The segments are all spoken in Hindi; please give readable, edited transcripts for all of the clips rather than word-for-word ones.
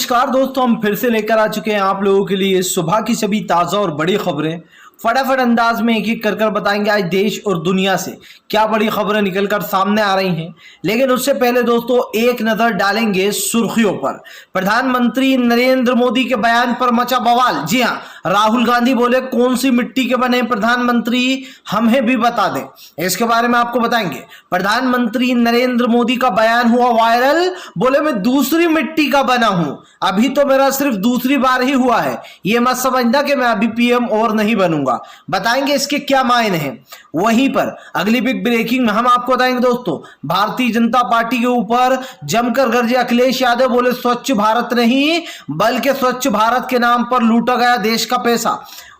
नमस्कार दोस्तों, हम फिर से लेकर आ चुके हैं आप लोगों के लिए सुबह की सभी ताज़ा और बड़ी खबरें। फटाफट अंदाज में एक एक कर बताएंगे आज देश और दुनिया से क्या बड़ी खबरें निकलकर सामने आ रही हैं। लेकिन उससे पहले दोस्तों एक नज़र डालेंगे सुर्खियों पर। प्रधानमंत्री नरेंद्र मोदी के बयान पर मचा बवाल। जी हाँ, राहुल गांधी बोले कौन सी मिट्टी के बने प्रधानमंत्री, हमें भी बता दें। इसके बारे में आपको बताएंगे। प्रधानमंत्री नरेंद्र मोदी का बयान हुआ वायरल, बोले मैं दूसरी मिट्टी का बना हूं, अभी तो मेरा सिर्फ दूसरी बार ही हुआ है, ये मत समझना कि मैं अभी पीएम और नहीं बनूंगा। बताएंगे इसके क्या मायने हैं। वहीं पर अगली बिग ब्रेकिंग में हम आपको बताएंगे दोस्तों, भारतीय जनता पार्टी के ऊपर जमकर गरजे अखिलेश यादव, बोले स्वच्छ भारत नहीं बल्कि स्वच्छ भारत के नाम पर लूटा गया देश का पैसा।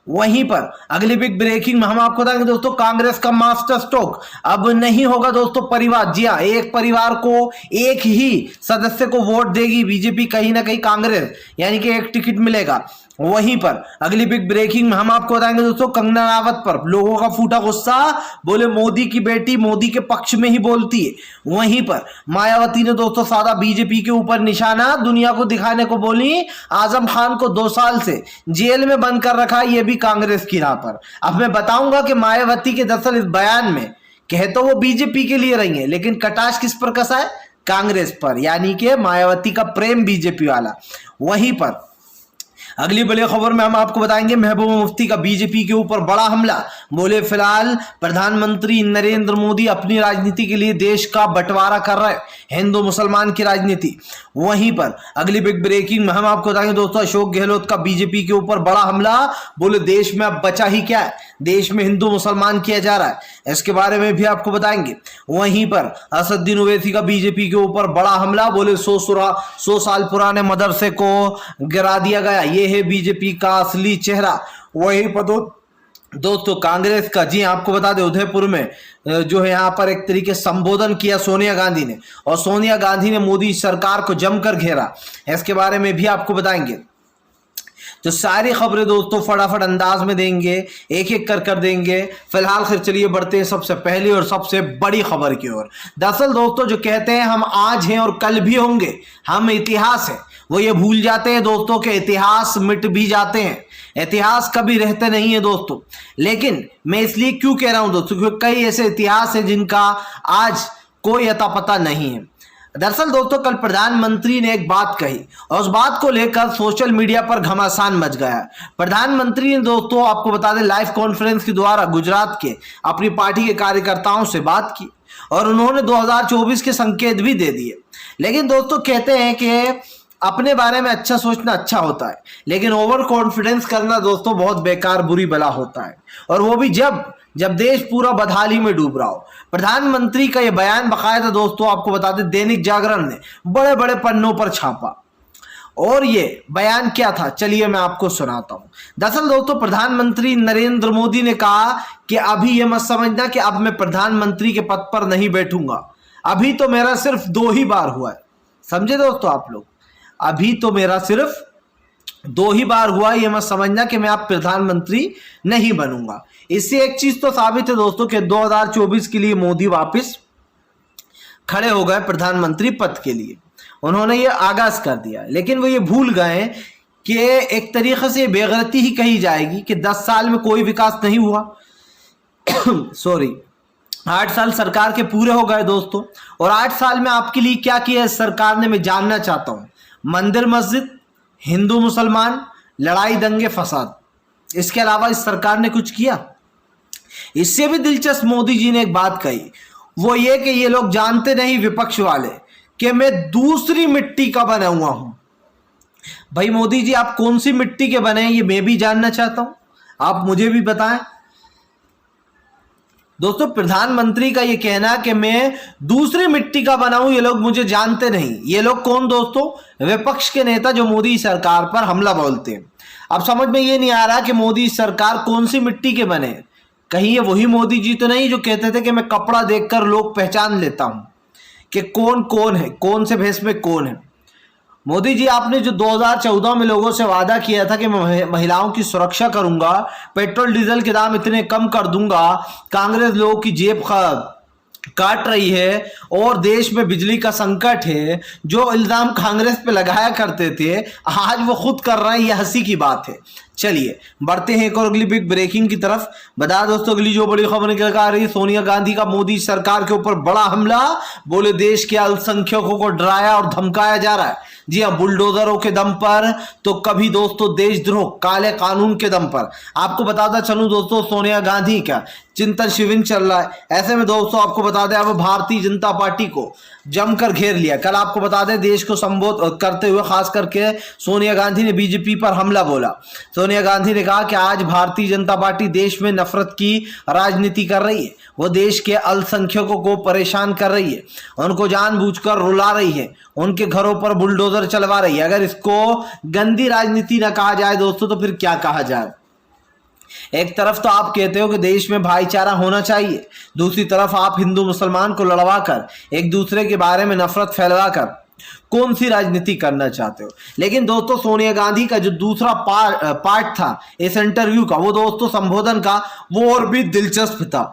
वहीं पर अगली बिग ब्रेकिंग में हम आपको बताएंगे दोस्तों, कांग्रेस का मास्टर स्ट्रोक, अब नहीं होगा दोस्तों परिवार। जी हां, एक परिवार को एक ही सदस्य को वोट देगी बीजेपी, कहीं ना कहीं कांग्रेस, यानी कि एक टिकट मिलेगा। वहीं पर अगली बिग ब्रेकिंग में हम आपको बताएंगे दोस्तों, कंगना रावत पर लोगों का फूटा गुस्सा, बोले मोदी की बेटी मोदी के पक्ष में ही बोलती है। वहीं पर मायावती ने दोस्तों साधा बीजेपी के ऊपर निशाना, दुनिया को दिखाने को बोली आजम खान को 2 साल से जेल में बंद कर रखा, यह भी कांग्रेस की राह पर। अब मैं बताऊंगा कि मायावती के दरअसल इस बयान में कहे तो वो बीजेपी के लिए रही है, लेकिन कटाश किस पर कसा है? कांग्रेस पर, यानी कि मायावती का प्रेम बीजेपी वाला। वहीं पर अगली बड़ी खबर में हम आपको बताएंगे, महबूबा मुफ्ती का बीजेपी के ऊपर बड़ा हमला, बोले फिलहाल प्रधानमंत्री नरेंद्र मोदी अपनी राजनीति के लिए देश का बंटवारा कर रहे हैं, हिंदू मुसलमान की राजनीति। वहीं पर अगली बिग ब्रेकिंग में हम आपको बताएंगे दोस्तों, अशोक गहलोत का बीजेपी के ऊपर बड़ा हमला, बोले देश में अब बचा ही क्या है, देश में हिंदू मुसलमान किया जा रहा है, इसके बारे में भी आपको बताएंगे। वहीं पर असदुद्दीन ओवैसी का बीजेपी के ऊपर बड़ा हमला, बोले 100 साल पुराने मदरसे को गिरा दिया गया, ये है बीजेपी का असली चेहरा। वहीं पर दोस्तों कांग्रेस का, जी आपको बता दें, उदयपुर में जो है यहाँ पर एक तरीके संबोधन किया सोनिया गांधी ने, और सोनिया गांधी ने मोदी सरकार को जमकर घेरा, इसके बारे में भी आपको बताएंगे। तो सारी खबरें दोस्तों फटाफट अंदाज में देंगे, एक एक कर देंगे। फिलहाल फिर चलिए बढ़ते हैं सबसे पहली और सबसे बड़ी खबर की ओर। दरअसल दोस्तों जो कहते हैं हम आज हैं और कल भी होंगे, हम इतिहास है, वो ये भूल जाते हैं दोस्तों के इतिहास मिट भी जाते हैं। इतिहास कभी रहते नहीं है दोस्तों। लेकिन मैं इसलिए क्यों कह रहा हूं दोस्तों, क्योंकि कई ऐसे इतिहास है जिनका आज कोई अता पता नहीं है। दरअसल दोस्तों कल प्रधानमंत्री ने एक बात कही और उस बात को लेकर सोशल मीडिया पर घमासान मच गया। प्रधानमंत्री ने दोस्तों आपको बता दें लाइव कॉन्फ्रेंस के द्वारा गुजरात के अपनी पार्टी के कार्यकर्ताओं से बात की और उन्होंने 2024 के संकेत भी दे दिए। लेकिन दोस्तों कहते हैं कि अपने बारे में अच्छा सोचना अच्छा होता है, लेकिन ओवर कॉन्फिडेंस करना दोस्तों बहुत बेकार बुरी बला होता है, और वो भी जब देश पूरा बदहाली में डूब रहा हो। प्रधानमंत्री का ये बयान बकायदा दोस्तों आपको बता दें दैनिक जागरण ने बड़े बड़े पन्नों पर छापा। और ये बयान क्या था, चलिए मैं आपको सुनाता हूं। दरअसल दोस्तों प्रधानमंत्री नरेंद्र मोदी ने कहा कि अभी ये मत समझना कि अब मैं प्रधानमंत्री के पद पर नहीं बैठूंगा, अभी तो मेरा सिर्फ 2 ही बार हुआ है। समझे दोस्तों आप लोग, अभी तो मेरा सिर्फ 2 ही बार हुआ, ये मत समझना कि मैं अब प्रधानमंत्री नहीं बनूंगा। इससे एक चीज तो साबित है दोस्तों कि 2024 के लिए मोदी वापस खड़े हो गए प्रधानमंत्री पद के लिए, उन्होंने ये आगाज कर दिया। लेकिन वो ये भूल गए कि एक तरीके से बेगैरती ही कही जाएगी कि 10 साल में कोई विकास नहीं हुआ। सॉरी, 8 साल सरकार के पूरे हो गए दोस्तों, और 8 साल में आपके लिए क्या किया है सरकार ने, मैं जानना चाहता हूं। मंदिर मस्जिद, हिंदू मुसलमान, लड़ाई दंगे फसाद, इसके अलावा इस सरकार ने कुछ किया? इससे भी दिलचस्प मोदी जी ने एक बात कही, वो ये कि ये लोग जानते नहीं विपक्ष वाले कि मैं दूसरी मिट्टी का बना हुआ हूं। भाई मोदी जी आप कौन सी मिट्टी के बने हैं ये मैं भी जानना चाहता हूं, आप मुझे भी बताएं। दोस्तों प्रधानमंत्री का ये कहना कि मैं दूसरी मिट्टी का बना हूं, ये लोग मुझे जानते नहीं। ये लोग कौन दोस्तों? विपक्ष के नेता जो मोदी सरकार पर हमला बोलते हैं। अब समझ में ये नहीं आ रहा कि मोदी सरकार कौन सी मिट्टी के बने। कहीं ये वही मोदी जी तो नहीं जो कहते थे कि मैं कपड़ा देखकर लोग पहचान लेता हूं कि कौन कौन है, कौन से भेष में कौन है। मोदी जी आपने जो 2014 में लोगों से वादा किया था कि मैं महिलाओं की सुरक्षा करूंगा, पेट्रोल डीजल के दाम इतने कम कर दूंगा, कांग्रेस लोगों की जेब काट रही है और देश में बिजली का संकट है, जो इल्जाम कांग्रेस पे लगाया करते थे आज वो खुद कर रहे हैं, ये हंसी की बात है। चलिए बढ़ते हैं एक और अगली बिग ब्रेकिंग की तरफ। बता दोस्तों अगली जो बड़ी खबर निकल कर आ रही है, सोनिया गांधी का मोदी सरकार के ऊपर बड़ा हमला, बोले देश के अल्पसंख्यकों को डराया और धमकाया जा रहा है। जी हाँ, बुलडोजरों के दम पर तो कभी दोस्तों देशद्रोह काले कानून के दम पर। आपको बताता चलूं दोस्तों, सोनिया गांधी का चिंतन शिविर चल रहा है। ऐसे में दोस्तों आपको बता दें, अब भारतीय जनता पार्टी को जमकर घेर लिया। कल आपको बता दें, देश को संबोधित करते हुए खास करके सोनिया गांधी ने बीजेपी पर हमला बोला। सोनिया गांधी ने कहा कि आज भारतीय जनता पार्टी देश में नफरत की राजनीति कर रही है, वो देश के अल्पसंख्यकों को परेशान कर रही है, उनको जानबूझकर रुला रही है, उनके घरों पर बुलडोजर चलवा रही है। अगर इसको गंदी राजनीति ना कहा जाए दोस्तों तो फिर क्या कहा जाए। एक तरफ तो आप कहते हो कि देश में भाईचारा होना चाहिए, दूसरी तरफ आप हिंदू मुसलमान को लड़वाकर एक दूसरे के बारे में नफरत फैलवाकर कौन सी राजनीति करना चाहते हो। लेकिन दोस्तों सोनिया गांधी का जो दूसरा पार्ट था इस इंटरव्यू का, वो दोस्तों संबोधन का, वो और भी दिलचस्प था।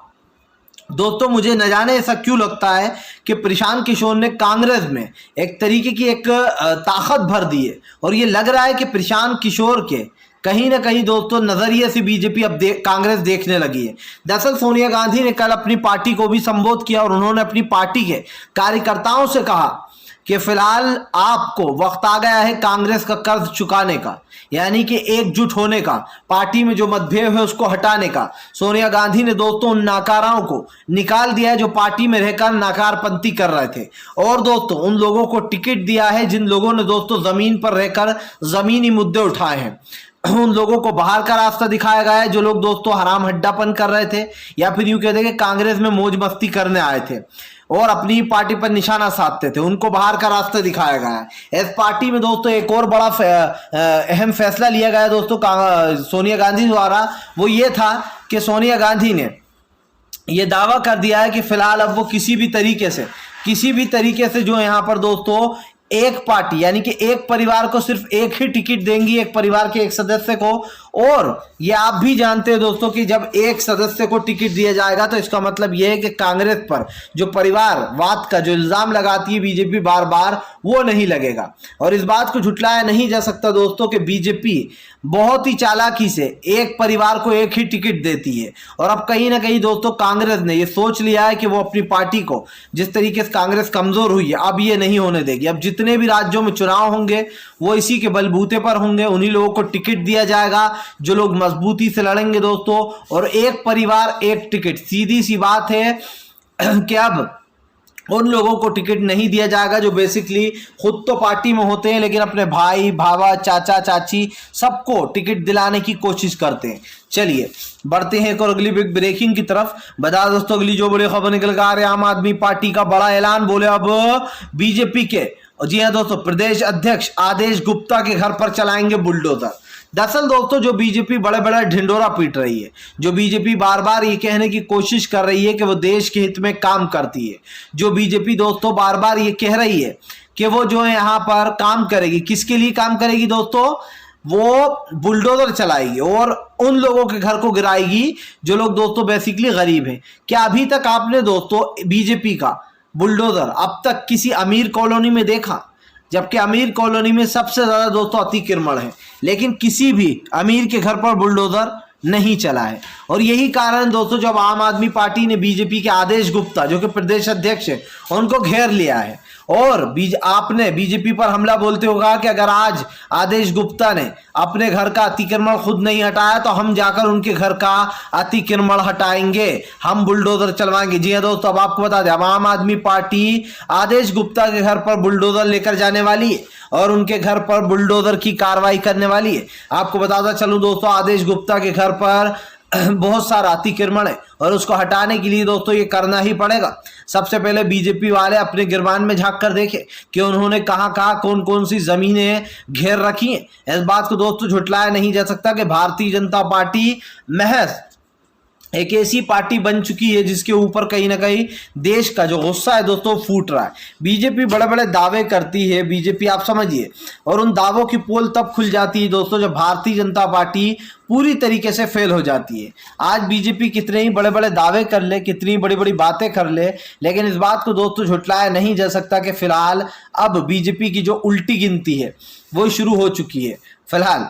दोस्तों मुझे न जाने ऐसा क्यों लगता है कि प्रशांत किशोर ने कांग्रेस में एक तरीके की एक ताकत भर दी है, और ये लग रहा है कि प्रशांत किशोर के कहीं ना कहीं दोस्तों नजरिए से बीजेपी अब कांग्रेस देखने लगी है। दरअसल सोनिया गांधी ने कल अपनी पार्टी को भी संबोधित किया और उन्होंने अपनी पार्टी के कार्यकर्ताओं से कहा कि फिलहाल आपको वक्त आ गया है कांग्रेस का कर्ज चुकाने का, यानी कि एकजुट होने का, पार्टी में जो मतभेद है उसको हटाने का। सोनिया गांधी ने दोस्तों उन नाकाराओं को निकाल दिया है जो पार्टी में रहकर नाकारपंथी कर रहे थे, और दोस्तों उन लोगों को टिकट दिया है जिन लोगों ने दोस्तों जमीन पर रहकर जमीनी मुद्दे उठाए हैं। उन लोगों को बाहर का रास्ता दिखाया गया है जो लोग दोस्तों हराम हड्डापन कर रहे थे, या फिर यूं कहते हैं कि कांग्रेस में मौज मस्ती करने आए थे और अपनी पार्टी पर निशाना साधते थे, उनको बाहर का रास्ता दिखाया गया है। इस पार्टी में दोस्तों एक और बड़ा अहम फैसला लिया गया दोस्तों सोनिया गांधी द्वारा, वो ये था कि सोनिया गांधी ने ये दावा कर दिया है कि फिलहाल अब वो किसी भी तरीके से जो यहाँ पर दोस्तों एक पार्टी यानी कि एक परिवार को सिर्फ एक ही टिकट देंगी, एक परिवार के एक सदस्य को। और ये आप भी जानते हैं दोस्तों कि जब एक सदस्य को टिकट दिया जाएगा तो इसका मतलब यह है कि कांग्रेस पर जो परिवारवाद का जो इल्जाम लगाती है बीजेपी बार बार, वो नहीं लगेगा। और इस बात को झुटलाया नहीं जा सकता दोस्तों कि बीजेपी बहुत ही चालाकी से एक परिवार को एक ही टिकट देती है, और अब कहीं ना कहीं दोस्तों कांग्रेस ने ये सोच लिया है कि वो अपनी पार्टी को, जिस तरीके से कांग्रेस कमजोर हुई है, अब ये नहीं होने देगी। अब जितने भी राज्यों में चुनाव होंगे वो इसी के बलबूते पर होंगे, उन्हीं लोगों को टिकट दिया जाएगा जो लोग मजबूती से लड़ेंगे दोस्तों। और एक परिवार एक टिकट, सीधी सी बात है कि अब उन लोगों को टिकट नहीं दिया जाएगा जो बेसिकली खुद तो पार्टी में होते हैं लेकिन अपने भाई भावा चाचा चाची सबको टिकट दिलाने की कोशिश करते हैं। चलिए बढ़ते हैं एक और अगली बिग ब्रेकिंग की तरफ। बता दोस्तों अगली जो बड़ी खबर निकल कर आ रही है, आम आदमी पार्टी का बड़ा ऐलान, बोले अब बीजेपी के, जी हाँ दोस्तों, प्रदेश अध्यक्ष आदेश गुप्ता के घर पर चलाएंगे बुलडोजर। दरअसल दोस्तों जो बीजेपी बड़े बड़े ढिंडोरा पीट रही है, जो बीजेपी बार बार ये कहने की कोशिश कर रही है कि वो देश के हित में काम करती है, जो बीजेपी दोस्तों बार बार ये कह रही है कि वो जो है यहाँ पर काम करेगी, किसके लिए काम करेगी दोस्तों, वो बुलडोजर चलाएगी और उन लोगों के घर को गिराएगी जो लोग दोस्तों बेसिकली गरीब हैं। क्या अभी तक आपने दोस्तों बीजेपी का बुलडोजर अब तक किसी अमीर कॉलोनी में देखा? जबकि अमीर कॉलोनी में सबसे ज्यादा दोस्तों अतिक्रमण है, लेकिन किसी भी अमीर के घर पर बुलडोजर नहीं चला है। और यही कारण दोस्तों जब आम आदमी पार्टी ने बीजेपी के आदेश गुप्ता जो कि प्रदेश अध्यक्ष है उनको घेर लिया है, और आपने बीजेपी पर हमला बोलते होगा कि अगर आज आदेश गुप्ता ने अपने घर का अतिक्रमण खुद नहीं हटाया तो हम जाकर उनके घर का अतिक्रमण हटाएंगे, हम बुलडोजर चलवाएंगे। जी हाँ दोस्तों, अब आपको बता दें, अब आम आदमी पार्टी आदेश गुप्ता के घर पर बुलडोजर लेकर जाने वाली है और उनके घर पर बुलडोजर की कार्रवाई करने वाली है। आपको बताता चलूं दोस्तों, आदेश गुप्ता के घर पर बहुत सारा अतिक्रमण है और उसको हटाने के लिए दोस्तों ये करना ही पड़ेगा। सबसे पहले बीजेपी वाले अपने गिरबान में झांक कर देखें कि उन्होंने कहां कहां कौन कौन सी जमीनें घेर रखी हैं। इस बात को दोस्तों झुटलाया नहीं जा सकता कि भारतीय जनता पार्टी महज एक ऐसी पार्टी बन चुकी है जिसके ऊपर कहीं ना कहीं देश का जो गुस्सा है दोस्तों फूट रहा है। बीजेपी बड़े बड़े दावे करती है, बीजेपी आप समझिए, और उन दावों की पोल तब खुल जाती है दोस्तों जब भारतीय जनता पार्टी पूरी तरीके से फेल हो जाती है। आज बीजेपी कितने ही बड़े बड़े दावे कर ले, कितनी बड़ी बड़ी बातें कर ले, लेकिन इस बात को दोस्तों झुटलाया नहीं जा सकता कि फिलहाल अब बीजेपी की जो उल्टी गिनती है वो शुरू हो चुकी है फिलहाल।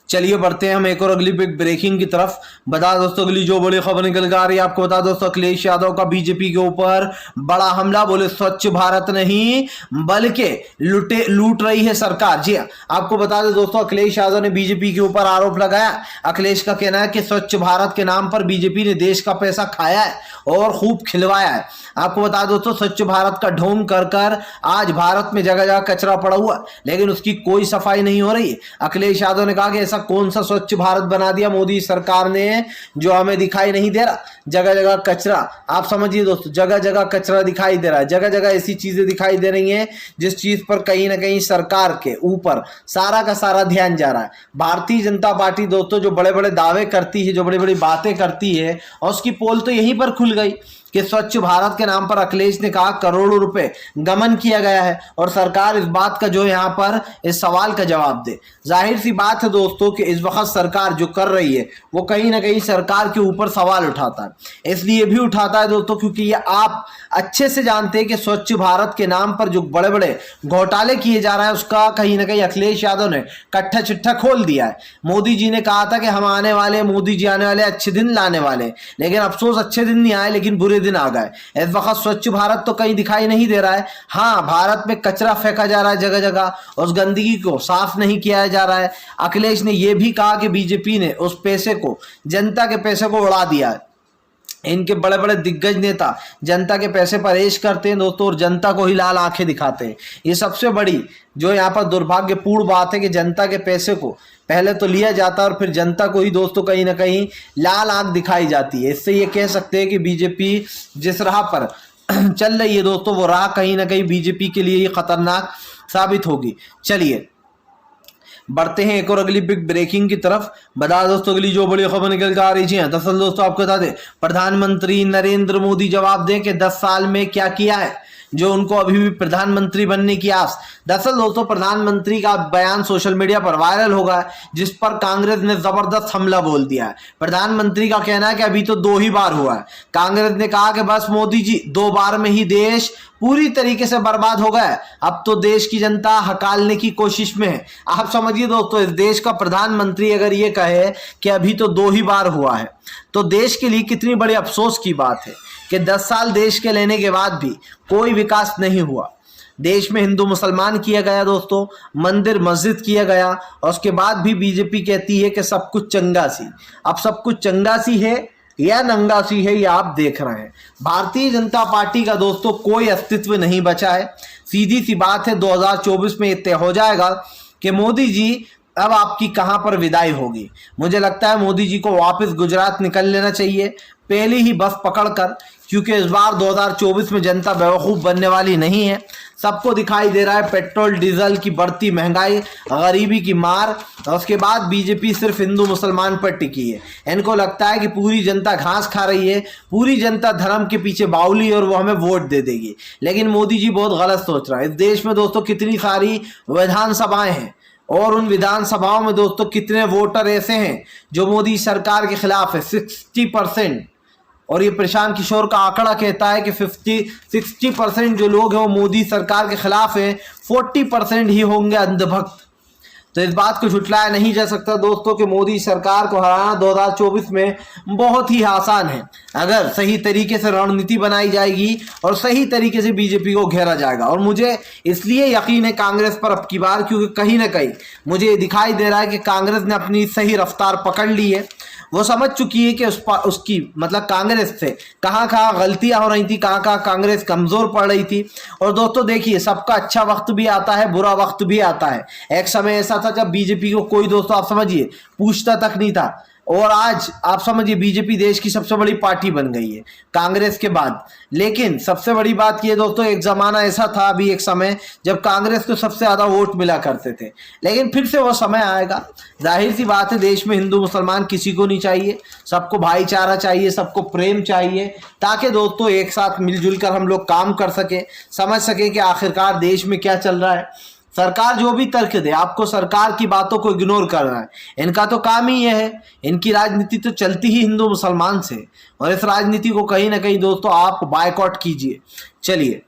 चलिए बढ़ते हैं हम एक और अगली बिग ब्रेकिंग की तरफ। बता दोस्तों अगली जो बड़ी खबर निकल कर आ रही है आपको बता दोस्तों, अखिलेश यादव का बीजेपी के ऊपर बड़ा हमला। बोले स्वच्छ भारत नहीं बल्कि लूट रही है सरकार। जी हाँ, आपको बता दें दोस्तों, अखिलेश यादव ने बीजेपी के ऊपर आरोप लगाया। अखिलेश का कहना है कि स्वच्छ भारत के नाम पर बीजेपी ने देश का पैसा खाया है और खूब खिलवाया है। आपको बता दोस्तों, स्वच्छ भारत का ढोंग कर कर आज भारत में जगह जगह कचरा पड़ा हुआ, लेकिन उसकी कोई सफाई नहीं हो रही है। अखिलेश यादव ने कहा कि ऐसा कौन सा स्वच्छ भारत बना दिया मोदी सरकार ने जो हमें दिखाई नहीं दे रहा। जगह जगह कचरा, आप समझिए दोस्तों, जगह जगह कचरा दिखाई दे रहा है, जगह जगह ऐसी चीजें दिखाई दे रही हैं जिस चीज पर कहीं ना कहीं सरकार के ऊपर सारा का सारा ध्यान जा रहा है। भारतीय जनता पार्टी दोस्तों जो बड़े बड़े दावे करती है, जो बड़ी बड़ी बातें करती है, और उसकी पोल तो यहीं पर खुल गई कि स्वच्छ भारत के नाम पर अखिलेश ने कहा करोड़ों रुपए गमन किया गया है और सरकार इस बात का जो यहाँ पर इस सवाल का जवाब दे। जाहिर सी बात है दोस्तों कि इस वक्त सरकार जो कर रही है वो कहीं ना कहीं सरकार के ऊपर सवाल उठाता है। इसलिए भी उठाता है दोस्तों क्योंकि ये आप अच्छे से जानते हैं कि स्वच्छ भारत के नाम पर जो बड़े बड़े घोटाले किए जा रहे हैं उसका कहीं ना कहीं अखिलेश यादव ने कट्ठा चिट्ठा खोल दिया है। मोदी जी ने कहा था कि हम आने वाले, मोदी जी आने वाले, अच्छे दिन लाने वाले, लेकिन अफसोस अच्छे दिन नहीं आए लेकिन बुरे दिन आ गए। इस वक्त स्वच्छ भारत तो कहीं दिखाई नहीं दे रहा है। हाँ, भारत में कचरा फेंका जा रहा है जगह जगह, उस गंदगी को साफ नहीं किया जा रहा है। अखिलेश ने यह भी कहा कि बीजेपी ने उस पैसे को, जनता के पैसे को उड़ा दिया है। इनके बड़े बड़े दिग्गज नेता जनता के पैसे पर ऐश करते हैं दोस्तों और जनता को ही लाल आंखें दिखाते हैं। ये सबसे बड़ी जो यहाँ पर दुर्भाग्यपूर्ण बात है कि जनता के पैसे को पहले तो लिया जाता है और फिर जनता को ही दोस्तों कहीं ना कहीं लाल आंख दिखाई जाती है। इससे ये कह सकते हैं कि बीजेपी जिस राह पर चल रही है दोस्तों वो राह कहीं ना कहीं बीजेपी के लिए ही खतरनाक साबित होगी। चलिए बढ़ते हैं एक और अगली बिग ब्रेकिंग की तरफ। बता दोस्तों अगली जो बड़ी खबर निकल कर आ रही है, दरअसल दोस्तों आपको बता दें, प्रधानमंत्री नरेंद्र मोदी जवाब दें कि 10 साल में क्या किया है जो उनको अभी भी प्रधानमंत्री बनने की आस। दरअसल दोस्तों प्रधानमंत्री का बयान सोशल मीडिया पर वायरल होगा जिस पर कांग्रेस ने जबरदस्त हमला बोल दिया है। प्रधानमंत्री का कहना है कि अभी तो 2 ही बार हुआ है। कांग्रेस ने कहा कि बस मोदी जी 2 बार में ही देश पूरी तरीके से बर्बाद हो गया, अब तो देश की जनता हकालने की कोशिश में है। आप समझिए दोस्तों, इस देश का प्रधानमंत्री अगर ये कहे कि अभी तो 2 ही बार हुआ है तो देश के लिए कितनी बड़ी अफसोस की बात है कि 10 साल देश के लेने के बाद भी कोई विकास नहीं हुआ। देश में हिंदू मुसलमान किया गया दोस्तों, मंदिर मस्जिद किया गया, और उसके बाद भी बीजेपी कहती है कि सब कुछ चंगा सी। अब सब कुछ चंगा सी है या नंगा सी है ये आप देख रहे हैं। भारतीय जनता पार्टी का दोस्तों कोई अस्तित्व नहीं बचा है। सीधी सी बात है 2024 में तय हो जाएगा कि मोदी जी अब आपकी कहां पर विदाई होगी। मुझे लगता है मोदी जी को वापस गुजरात निकल लेना चाहिए पहले ही बस पकड़कर, क्योंकि इस बार 2024 में जनता बेवकूफ़ बनने वाली नहीं है। सबको दिखाई दे रहा है पेट्रोल डीजल की बढ़ती महंगाई, गरीबी की मार, और उसके बाद बीजेपी सिर्फ हिंदू मुसलमान पर टिकी है। इनको लगता है कि पूरी जनता घास खा रही है, पूरी जनता धर्म के पीछे बाउली और वो हमें वोट दे देगी। लेकिन मोदी जी बहुत गलत सोच रहा है। इस देश में दोस्तों कितनी सारी विधानसभाएं हैं और उन विधानसभाओं में दोस्तों कितने वोटर ऐसे हैं जो मोदी सरकार के खिलाफ है, 60%। और ये प्रशांत किशोर का आंकड़ा कहता है कि 60% जो लोग हैं वो मोदी सरकार के खिलाफ हैं, 40% ही होंगे अंधभक्त। तो इस बात को झुटलाया नहीं जा सकता दोस्तों कि मोदी सरकार को हराना 2024 में बहुत ही आसान है अगर सही तरीके से रणनीति बनाई जाएगी और सही तरीके से बीजेपी को घेरा जाएगा। और मुझे इसलिए यकीन है कांग्रेस पर अब की बार, क्योंकि कहीं ना कहीं मुझे दिखाई दे रहा है कि कांग्रेस ने अपनी सही रफ्तार पकड़ ली है। वो समझ चुकी है कि उसकी मतलब कांग्रेस से कहाँ कहाँ गलतियां हो रही थी, कहाँ कहाँ कांग्रेस कमजोर पड़ रही थी। और दोस्तों देखिए, सबका अच्छा वक्त भी आता है, बुरा वक्त भी आता है। एक समय ऐसा था जब बीजेपी को कोई दोस्तों आप समझिए पूछता तक नहीं था, और आज आप समझिए बीजेपी देश की सबसे बड़ी पार्टी बन गई है कांग्रेस के बाद। लेकिन सबसे बड़ी बात ये दोस्तों, एक जमाना ऐसा था, अभी एक समय जब कांग्रेस को सबसे ज्यादा वोट मिला करते थे, लेकिन फिर से वो समय आएगा। जाहिर सी बात है, देश में हिंदू मुसलमान किसी को नहीं चाहिए, सबको भाईचारा चाहिए, सबको प्रेम चाहिए, ताकि दोस्तों एक साथ मिलजुल कर हम लोग काम कर सके, समझ सके कि आखिरकार देश में क्या चल रहा है। सरकार जो भी तर्क दे, आपको सरकार की बातों को इग्नोर करना है। इनका तो काम ही यह है, इनकी राजनीति तो चलती ही हिंदू मुसलमान से, और इस राजनीति को कहीं ना कहीं दोस्तों आप बायकॉट कीजिए। चलिए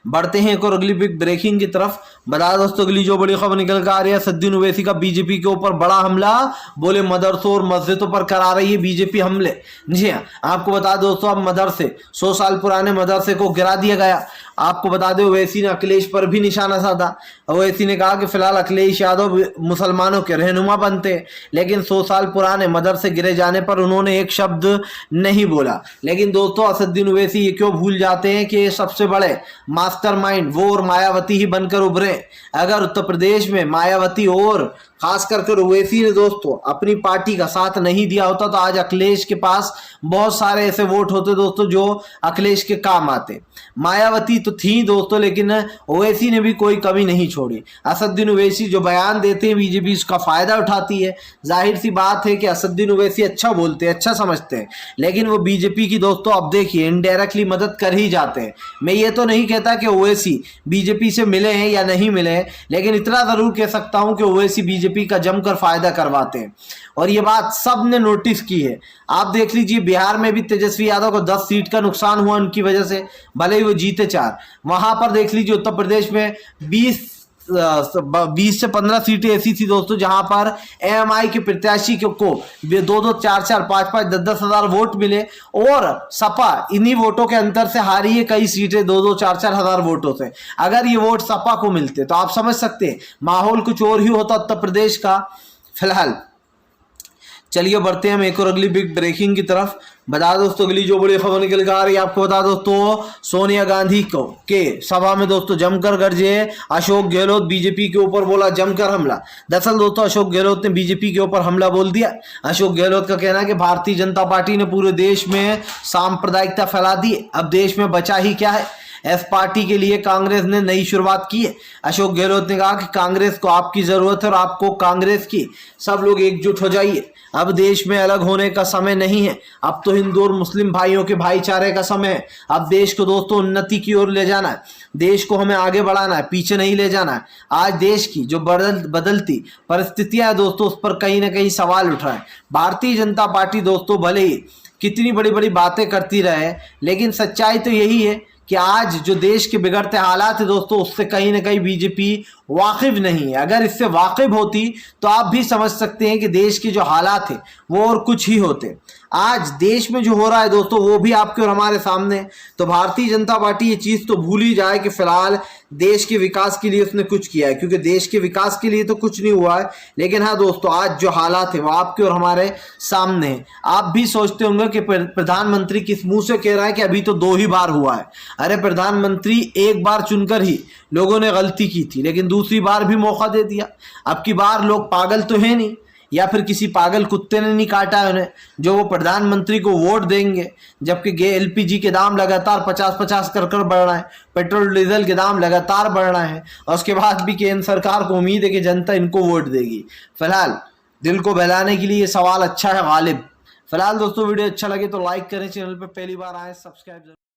बढ़ते हैं एक और अगली बिग ब्रेकिंग की तरफ। बता दोस्तों अगली जो बड़ी खबर निकल कर आ रही है, सद्दीन ओवैसी का बीजेपी के ऊपर बड़ा हमला, बोले मदरसों और मस्जिदों पर करा रही है बीजेपी हमले। जी हाँ, आपको बता दो दोस्तों, अब मदरसे 100 साल पुराने मदरसे को गिरा दिया गया। आपको बता दें ओवैसी ने अखिलेश पर भी निशाना साधा। ओवैसी ने कहा कि फिलहाल अखिलेश यादव मुसलमानों के रहनुमा बनते, लेकिन 100 साल पुराने मदरसे गिरे जाने पर उन्होंने एक शब्द नहीं बोला। लेकिन दोस्तों असदुद्दीन ओवैसी ये क्यों भूल जाते हैं कि ये सबसे बड़े मास्टरमाइंड वो और मायावती ही बनकर उभरे। अगर उत्तर प्रदेश में मायावती और खास कर ओवैसी ने दोस्तों अपनी पार्टी का साथ नहीं दिया होता, तो आज अखिलेश के पास बहुत सारे ऐसे वोट होते दोस्तों जो अखिलेश के काम आते। मायावती तो थी दोस्तों, लेकिन ओवैसी ने भी कोई कमी नहीं छोड़ी। असदुद्दीन ओवैसी जो बयान देते हैं, बीजेपी उसका फायदा उठाती है। जाहिर सी बात है कि असदुद्दीन ओवैसी अच्छा बोलते हैं, अच्छा समझते हैं, लेकिन वो बीजेपी की दोस्तों अब देखिए इनडायरेक्टली मदद कर ही जाते हैं। मैं ये तो नहीं कहता कि ओवैसी बीजेपी से मिले हैं या नहीं मिले हैं, लेकिन इतना जरूर कह सकता हूं कि ओवैसी बीजेपी का जमकर फायदा करवाते हैं, और ये बात सबने नोटिस की है। आप देख लीजिए बिहार में भी तेजस्वी यादव को 10 सीट का नुकसान हुआ उनकी वजह से, भले ही वो जीते 4। वहां पर देख लीजिए उत्तर प्रदेश में 20 से 15 सीटें ऐसी थी दोस्तों जहां पर एएमआई के प्रत्याशी को 2-2, 4-4, 5-5, 10-10 हजार वोट मिले, और सपा इन्हीं वोटों के अंतर से हारी है कई सीटें 2-2, 4-4 हजार वोटों से। अगर ये वोट सपा को मिलते तो आप समझ सकते हैं माहौल कुछ और ही होता उत्तर प्रदेश का। फिलहाल चलिए बढ़ते हैं हम एक और अगली बिग ब्रेकिंग की तरफ। बता दोस्तों अगली जो बड़ी खबर निकल कर आ रही है, आपको बता दोस्तों सोनिया गांधी को के सभा में दोस्तों जमकर गरजे अशोक गहलोत, बीजेपी के ऊपर बोला जमकर हमला। दरअसल दोस्तों अशोक गहलोत ने बीजेपी के ऊपर हमला बोल दिया। अशोक गहलोत का कहना है कि भारतीय जनता पार्टी ने पूरे देश में सांप्रदायिकता फैला दी है, अब देश में बचा ही क्या है। एस पार्टी के लिए कांग्रेस ने नई शुरुआत की है। अशोक गहलोत ने कहा कि कांग्रेस को आपकी जरूरत है और आपको कांग्रेस की, सब लोग एकजुट हो जाइए। अब देश में अलग होने का समय नहीं है, अब तो हिंदू और मुस्लिम भाइयों के भाईचारे का समय है। अब देश को दोस्तों उन्नति की ओर ले जाना है, देश को हमें आगे बढ़ाना है, पीछे नहीं ले जाना है। आज देश की जो बदलती परिस्थितियां है दोस्तों, उस पर कहीं ना कहीं सवाल उठ रहा है। भारतीय जनता पार्टी दोस्तों भले ही कितनी बड़ी बड़ी बातें करती रहे, लेकिन सच्चाई तो यही है कि आज जो देश के बिगड़ते हालात है दोस्तों, उससे कहीं ना कहीं बीजेपी वाकिफ नहीं है। अगर इससे वाकिफ होती तो आप भी समझ सकते हैं कि देश के जो हालात है वो और कुछ ही होते। आज देश में जो हो रहा है दोस्तों वो भी आपके और हमारे सामने है। तो भारतीय जनता पार्टी ये चीज तो भूल ही जाए कि फिलहाल देश के विकास के लिए उसने कुछ किया है, क्योंकि देश के विकास के लिए तो कुछ नहीं हुआ है। लेकिन हाँ दोस्तों, आज जो हालात है वो आपके और हमारे सामने है। आप भी सोचते होंगे कि प्रधानमंत्री किस मुंह से कह रहा है कि अभी तो 2 ही बार हुआ है। अरे प्रधानमंत्री एक बार चुनकर ही लोगों ने गलती की थी, लेकिन दूसरी बार भी मौका दे दिया। अब की बार लोग पागल तो है नहीं, या फिर किसी पागल कुत्ते ने नहीं काटा है उन्हें, जो वो प्रधानमंत्री को वोट देंगे। जबकि एलपीजी के दाम लगातार 50-50 कर बढ़ रहा है, पेट्रोल डीजल के दाम लगातार बढ़ रहा है, और उसके बाद भी केंद्र सरकार को उम्मीद है कि जनता इनको वोट देगी। फिलहाल दिल को बहलाने के लिए ये सवाल अच्छा है गालिब। फिलहाल दोस्तों वीडियो अच्छा लगे तो लाइक करें, चैनल पर पहली बार आए सब्सक्राइब